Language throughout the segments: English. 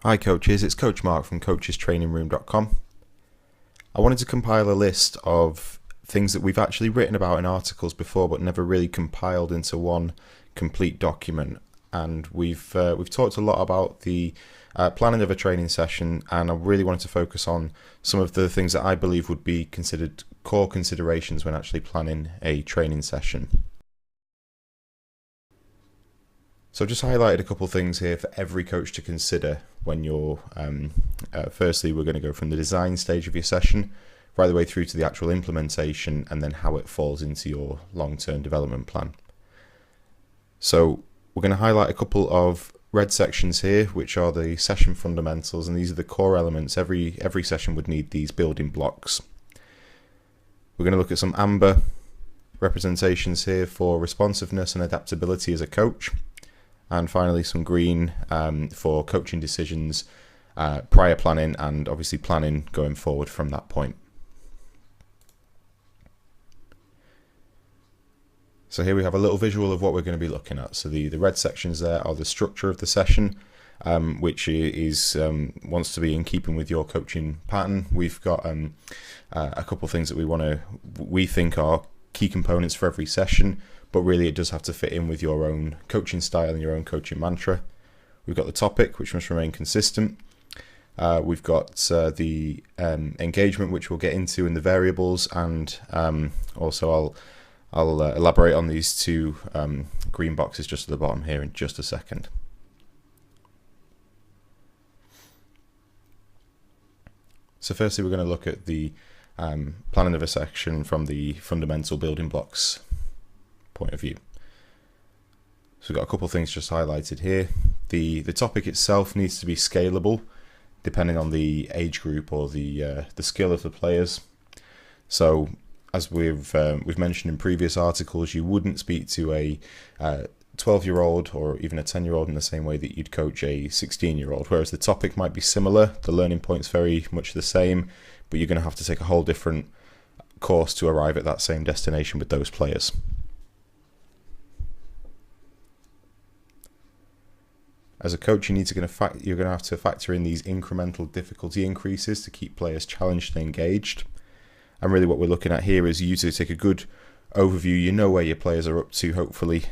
Hi coaches, it's Coach Mark from coachestrainingroom.com. I wanted to compile a list of things that we've actually written about in articles before but never really compiled into one complete document. And we've talked a lot about the planning of a training session, and I really wanted to focus on some of the things that I believe would be considered core considerations when actually planning a training session. So I've just highlighted a couple of things here for every coach to consider when you're, firstly, we're going to go from the design stage of your session right the way through to the actual implementation, and then how it falls into your long-term development plan. So we're going to highlight a couple of red sections here, which are the session fundamentals, and these are the core elements. Every session would need these building blocks. We're going to look at some amber representations here for responsiveness and adaptability as a coach. And finally, some green for coaching decisions, prior planning, and obviously planning going forward from that point. So here we have a little visual of what we're going to be looking at. So the red sections there are the structure of the session, which is wants to be in keeping with your coaching pattern. We've got a couple of things that we think are key components for every session, but really it does have to fit in with your own coaching style and your own coaching mantra. We've got the topic, which must remain consistent. We've got the engagement, which we'll get into, in the variables, and also I'll elaborate on these two green boxes just at the bottom here in just a second. So firstly, we're going to look at the planning of a section from the fundamental building blocks point of view. So we've got a couple of things just highlighted here. The topic itself needs to be scalable depending on the age group or the skill of the players. So as we've mentioned in previous articles, you wouldn't speak to a 12-year-old or even a 10-year-old in the same way that you'd coach a 16-year-old, whereas the topic might be similar, the learning point's very much the same, but you're going to have to take a whole different course to arrive at that same destination with those players. As a coach, you're going to have to factor in these incremental difficulty increases to keep players challenged and engaged. And really what we're looking at here is you to take a good overview. You know where your players are up to, hopefully,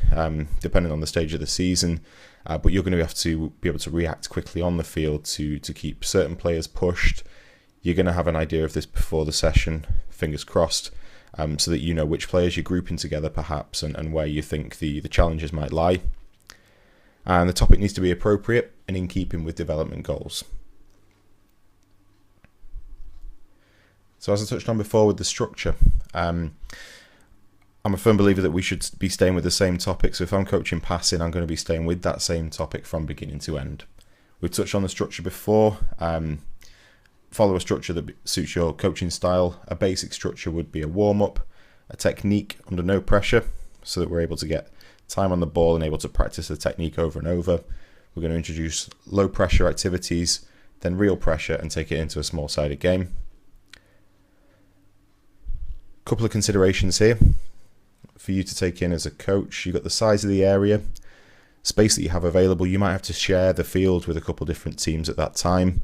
depending on the stage of the season. But you're going to have to be able to react quickly on the field to keep certain players pushed. You're going to have an idea of this before the session, fingers crossed, so that you know which players you're grouping together perhaps, and where you think the challenges might lie. And the topic needs to be appropriate and in keeping with development goals. So as I touched on before with the structure, I'm a firm believer that we should be staying with the same topic. So if I'm coaching passing, I'm going to be staying with that same topic from beginning to end. We've touched on the structure before. Follow a structure that suits your coaching style. A basic structure would be a warm-up, a technique under no pressure, so that we're able to get time on the ball and able to practice the technique over and over. We're going to introduce low pressure activities, then real pressure, and take it into a small-sided game. Couple of considerations here for you to take in as a coach. You've got the size of the area, space that you have available. You might have to share the field with a couple of different teams at that time.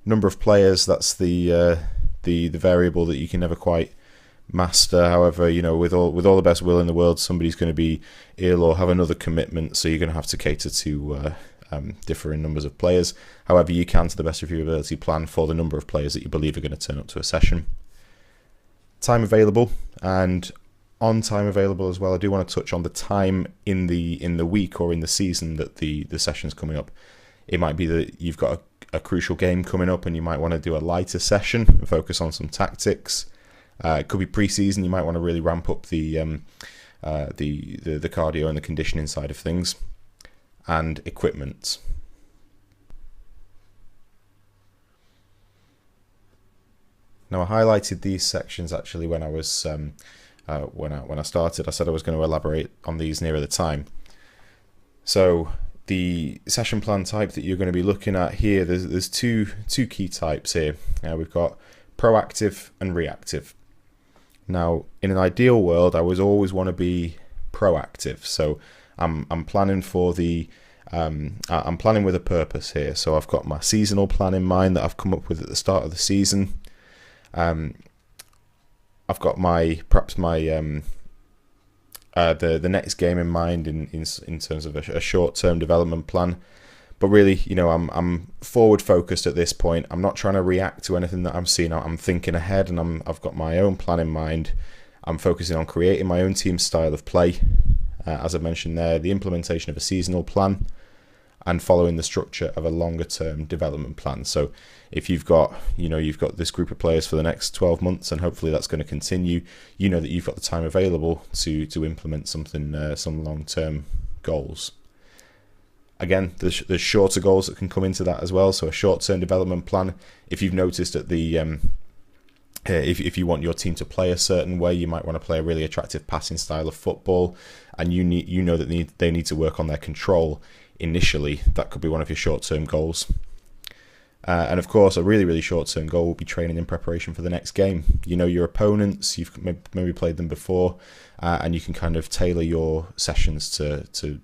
Number of players, that's the variable that you can never quite master. However, with all the best will in the world, somebody's going to be ill or have another commitment, so you're going to have to cater to differing numbers of players. However, you can, to the best of your ability, plan for the number of players that you believe are going to turn up to a session. Time available and on time available as well. I do want to touch on the time in the week or in the season that the session's coming up. It might be that you've got a crucial game coming up and you might want to do a lighter session and focus on some tactics. It could be pre-season. You might want to really ramp up the cardio and the conditioning side of things, and equipment. Now, I highlighted these sections actually when I was when I started. I said I was going to elaborate on these nearer the time. So the session plan type that you're going to be looking at here, there's two key types here. We've got proactive and reactive. Now, in an ideal world, I always want to be proactive. So I'm planning for the I'm planning with a purpose here. So I've got my seasonal plan in mind that I've come up with at the start of the season. I've got the next game in mind in terms of a short-term development plan. But really, I'm forward focused at this point. I'm not trying to react to anything that I'm seeing. I'm thinking ahead, and I've got my own plan in mind. I'm focusing on creating my own team style of play. As I mentioned there, the implementation of a seasonal plan and following the structure of a longer term development plan. So if you've got this group of players for the next 12 months, and hopefully that's going to continue, that you've got the time available to implement something, some long term goals. Again, there's shorter goals that can come into that as well. So a short-term development plan. If you've noticed that if you want your team to play a certain way, you might want to play a really attractive passing style of football, and that they need to work on their control initially. That could be one of your short-term goals. And of course, a really, really short-term goal will be training in preparation for the next game. Your opponents, you've maybe played them before, and you can kind of tailor your sessions to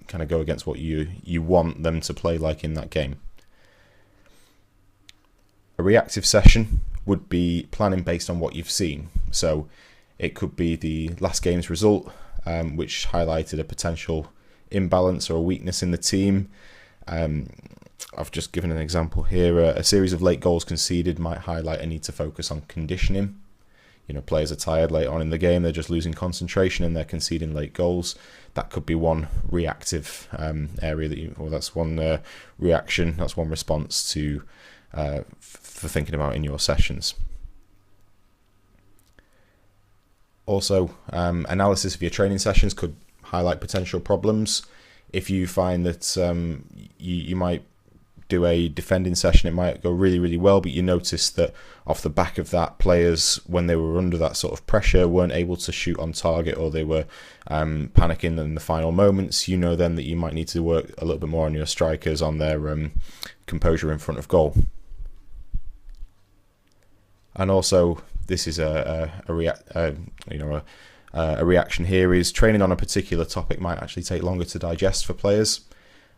kind of go against what you want them to play like in that game. A reactive session would be planning based on what you've seen. So it could be the last game's result, which highlighted a potential imbalance or a weakness in the team. I've just given an example here. A series of late goals conceded might highlight a need to focus on conditioning. Players are tired late on in the game, they're just losing concentration and they're conceding late goals. That could be one reactive area that's one reaction, that's one response to for thinking about in your sessions. Also, analysis of your training sessions could highlight potential problems. If you find that you might do a defending session, it might go really, really well, but you notice that off the back of that, players, when they were under that sort of pressure, weren't able to shoot on target, or they were panicking in the final moments, then that you might need to work a little bit more on your strikers, on their composure in front of goal. And also, this is a reaction here is training on a particular topic might actually take longer to digest for players.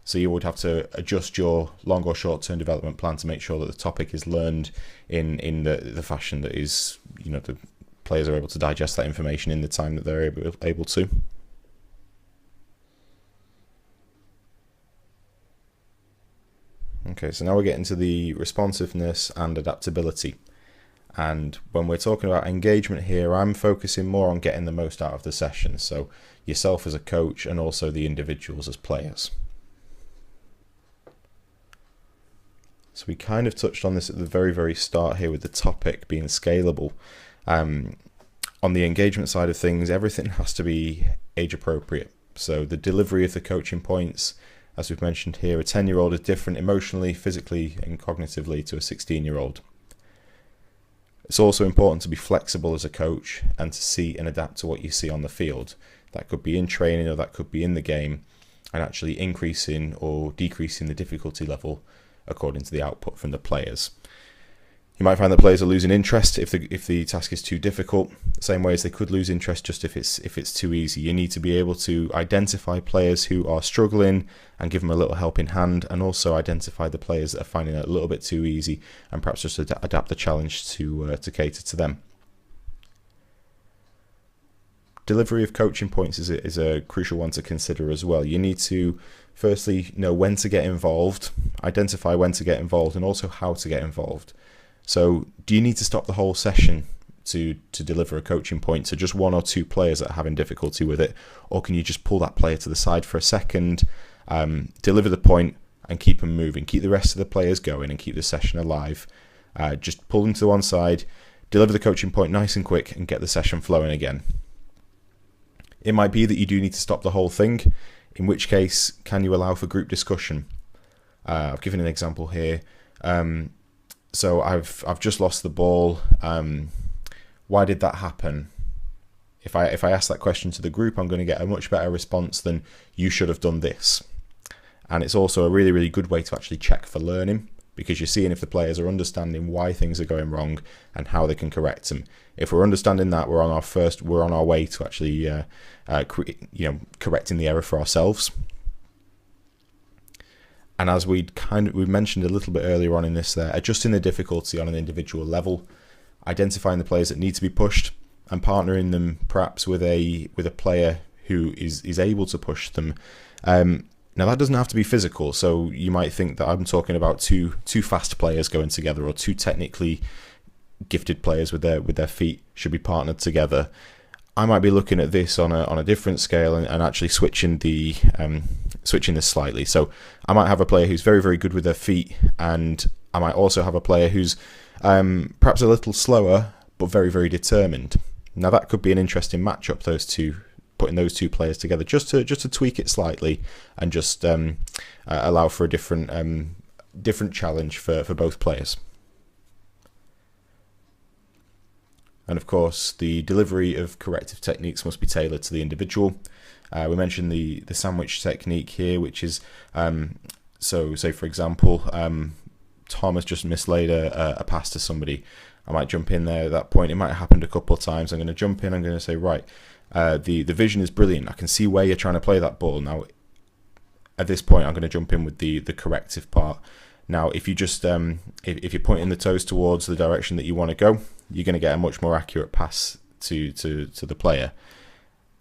So you would have to adjust your long or short-term development plan to make sure that the topic is learned in the fashion that is, the players are able to digest that information in the time that they're able to. Okay, so now we're getting to the responsiveness and adaptability. And when we're talking about engagement here, I'm focusing more on getting the most out of the session. So yourself as a coach and also the individuals as players. So we kind of touched on this at the very, very start here with the topic being scalable. On the engagement side of things, everything has to be age appropriate. So the delivery of the coaching points, as we've mentioned here, a 10-year-old is different emotionally, physically, and cognitively to a 16-year-old. It's also important to be flexible as a coach and to see and adapt to what you see on the field. That could be in training or that could be in the game, and actually increasing or decreasing the difficulty level according to the output from the players. You might find that players are losing interest if the task is too difficult, the same way as they could lose interest just if it's too easy. You need to be able to identify players who are struggling and give them a little helping hand, and also identify the players that are finding it a little bit too easy and perhaps just adapt the challenge to cater to them. Delivery of coaching points is a crucial one to consider as well. You need to firstly know when to get involved, identify when to get involved, and also how to get involved. So do you need to stop the whole session to deliver a coaching point to just one or two players that are having difficulty with it? Or can you just pull that player to the side for a second, deliver the point and keep them moving, keep the rest of the players going and keep the session alive? Just pull them to one side, deliver the coaching point nice and quick and get the session flowing again. It might be that you do need to stop the whole thing, in which case, can you allow for group discussion? I've given an example here. So I've just lost the ball. Why did that happen? If I ask that question to the group, I'm going to get a much better response than you should have done this. And it's also a really, really good way to actually check for learning, because you're seeing if the players are understanding why things are going wrong and how they can correct them. If we're understanding that, we're on our way to actually correcting the error for ourselves. And as we mentioned a little bit earlier on in this, there, adjusting the difficulty on an individual level, identifying the players that need to be pushed, and partnering them perhaps with a player who is able to push them. Now that doesn't have to be physical, so you might think that I'm talking about two fast players going together, or two technically gifted players with their feet should be partnered together. I might be looking at this on a different scale and actually switching this slightly. So I might have a player who's very, very good with their feet, and I might also have a player who's perhaps a little slower but very, very determined. Now that could be an interesting matchup, putting those two players together, just to tweak it slightly and just allow for a different challenge for both players. And of course, the delivery of corrective techniques must be tailored to the individual. We mentioned the sandwich technique here, which is, so say for example, Tom has just mislaid a pass to somebody. I might jump in there at that point. It might have happened a couple of times. I'm going to jump in. I'm going to say, right, the vision is brilliant. I can see where you're trying to play that ball. Now, at this point, I'm going to jump in with the corrective part. Now, if you just if you're pointing the toes towards the direction that you want to go, you're going to get a much more accurate pass to the player.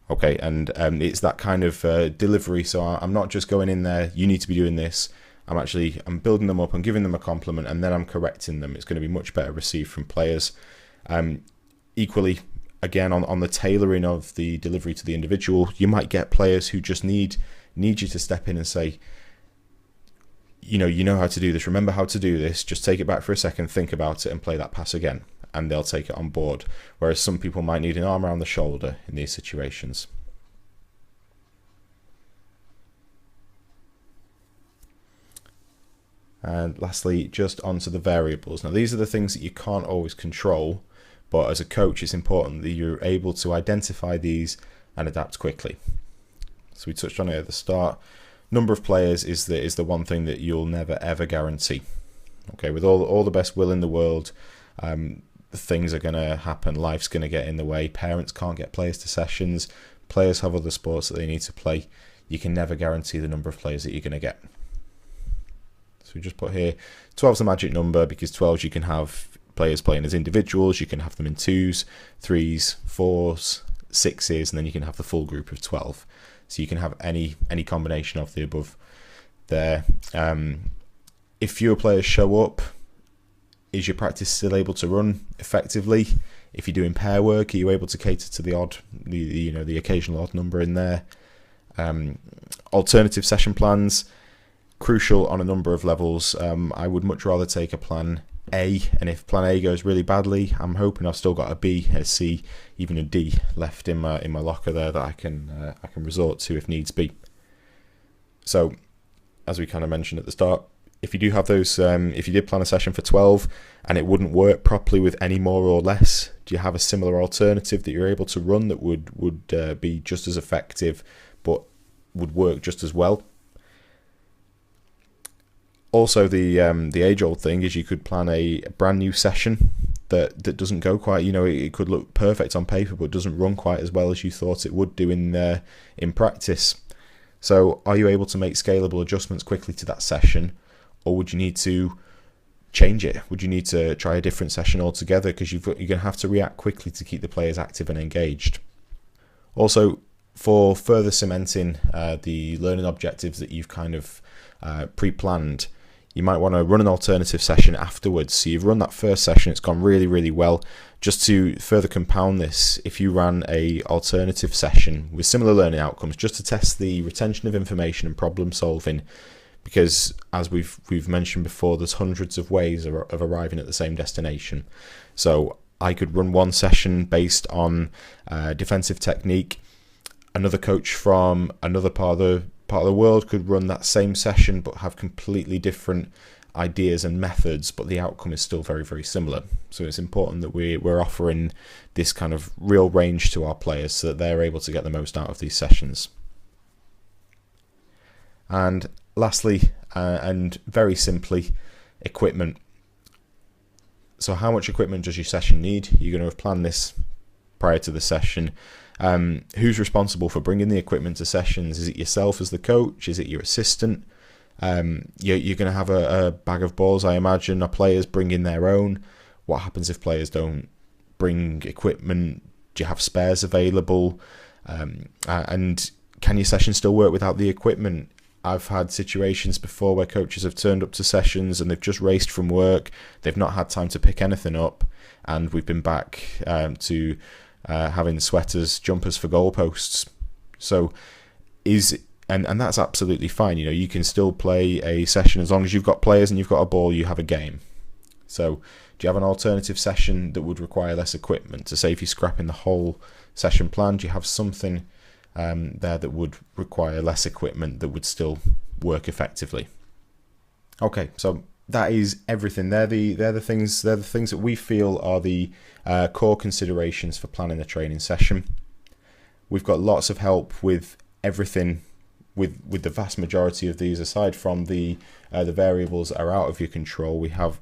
Okay, and it's that kind of delivery. So I'm not just going in there, you need to be doing this. I'm building them up, I'm giving them a compliment, and then I'm correcting them. It's going to be much better received from players. Equally, again, on the tailoring of the delivery to the individual, you might get players who just need you to step in and say, you know how to do this, remember how to do this, just take it back for a second, think about it, and play that pass again, and they'll take it on board. Whereas some people might need an arm around the shoulder in these situations. And lastly, just onto the variables. Now, these are the things that you can't always control, but as a coach, it's important that you're able to identify these and adapt quickly. So we touched on it at the start. Number of players is the one thing that you'll never ever guarantee. Okay, with all the best will in the world, things are going to happen. Life's going to get in the way. Parents can't get players to sessions. Players have other sports that they need to play. You can never guarantee the number of players that you're going to get. So we just put here 12 is the magic number, because 12 you can have players playing as individuals. You can have them in 2s, 3s, 4s, 6s, and then you can have the full group of 12. So you can have any combination of the above there. If fewer players show up, is your practice still able to run effectively? If you're doing pair work, are you able to cater to the occasional odd number in there? Alternative session plans, crucial on a number of levels. I would much rather take a plan A, and if plan A goes really badly, I'm hoping I've still got a B, a C, even a D left in my locker there that I can resort to if needs be. So, as we kind of mentioned at the start, if you do have those, if you did plan a session for 12 and it wouldn't work properly with any more or less, do you have a similar alternative that you're able to run that would be just as effective but would work just as well? Also, the age-old thing is you could plan a brand new session that doesn't go quite. It could look perfect on paper, but doesn't run quite as well as you thought it would do in practice. So, are you able to make scalable adjustments quickly to that session, or would you need to change it? Would you need to try a different session altogether? Because you're going to have to react quickly to keep the players active and engaged. Also, for further cementing the learning objectives that you've kind of pre-planned, you might want to run an alternative session afterwards. So you've run that first session, it's gone really, really well. Just to further compound this, if you ran a alternative session with similar learning outcomes, just to test the retention of information and problem solving, because as we've mentioned before, there's hundreds of ways of arriving at the same destination. So I could run one session based on defensive technique. Another coach from another part of the world could run that same session but have completely different ideas and methods, but the outcome is still very, very similar. So it's important that we're offering this kind of real range to our players so that they're able to get the most out of these sessions. And lastly, and very simply, equipment. So how much equipment does your session need? You're going to have planned this prior to the session. Who's responsible for bringing the equipment to sessions? Is it yourself as the coach? Is it your assistant? You're going to have a bag of balls, I imagine. Are players bringing their own? What happens if players don't bring equipment? Do you have spares available? And can your session still work without the equipment? I've had situations before where coaches have turned up to sessions and they've just raced from work. They've not had time to pick anything up, and we've been back to having sweaters, jumpers for goalposts. So and that's absolutely fine. You can still play a session as long as you've got players and you've got a ball. You have a game. So do you have an alternative session that would require less equipment to save you scrapping the whole session plan? Do you have something there that would require less equipment that would still work effectively? Okay, so that is everything. They're the things that we feel are the core considerations for planning a training session. We've got lots of help with everything, with the vast majority of these. Aside from the variables that are out of your control, we have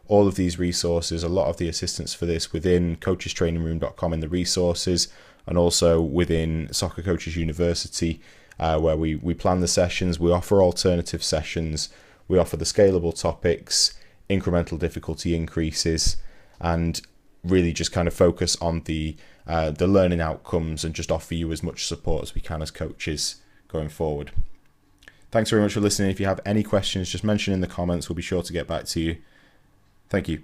all of these resources, a lot of the assistance for this within coachestrainingroom.com in the resources, and also within Soccer Coaches University, where we plan the sessions. We offer alternative sessions. We offer the scalable topics, incremental difficulty increases, and really just kind of focus on the learning outcomes and just offer you as much support as we can as coaches going forward. Thanks very much for listening. If you have any questions, just mention in the comments. We'll be sure to get back to you. Thank you.